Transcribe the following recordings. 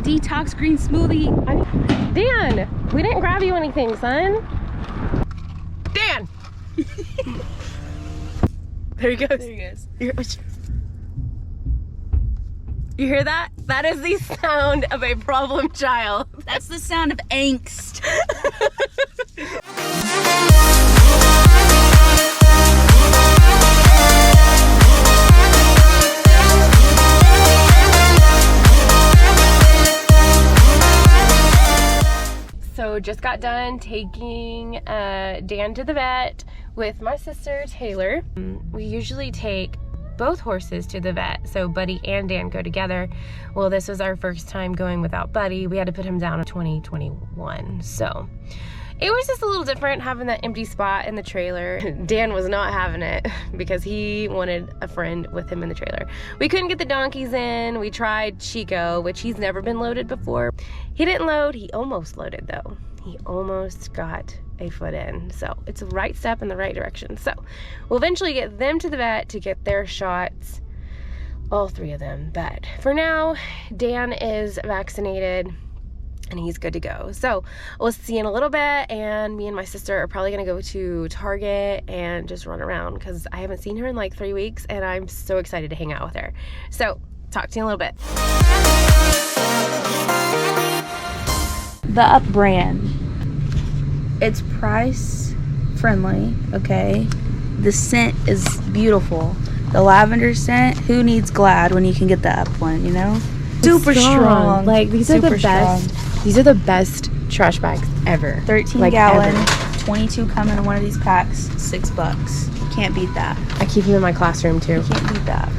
detox green smoothie. Dan, we didn't grab you anything, son. Dan! There he goes. There he goes. You hear that? That is the sound of a problem child. That's the sound of angst. So just got done taking Dan to the vet with my sister Taylor. We usually take both horses to the vet, so Buddy and Dan go together. Well, this was our first time going without Buddy. We had to put him down in 2021, so it was just a little different having that empty spot in the trailer. Dan was not having it because he wanted a friend with him in the trailer. We couldn't get the donkeys in. We tried Chico, which he's never been loaded before. He didn't load. He almost loaded though. He almost got a foot in. So it's a right step in the right direction. So we'll eventually get them to the vet to get their shots, all three of them. But for now, Dan is vaccinated and he's good to go. So we'll see in a little bit, and me and my sister are probably gonna go to Target and just run around because I haven't seen her in like 3 weeks and I'm so excited to hang out with her. So talk to you in a little bit. The Up brand. It's price friendly, okay? The scent is beautiful. The lavender scent, who needs Glad when you can get the Up one, you know? Super strong. Like these are the best. These are the best trash bags ever. 13 like, gallon, ever. 22 come in one of these packs, $6. Can't beat that. I keep them in my classroom too. You can't beat that.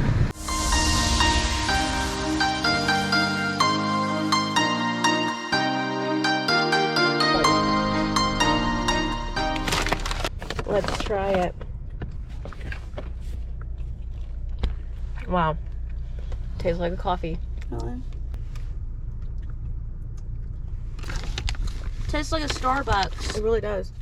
Let's try it. Wow. Tastes like a coffee. Really? Tastes like a Starbucks. It really does.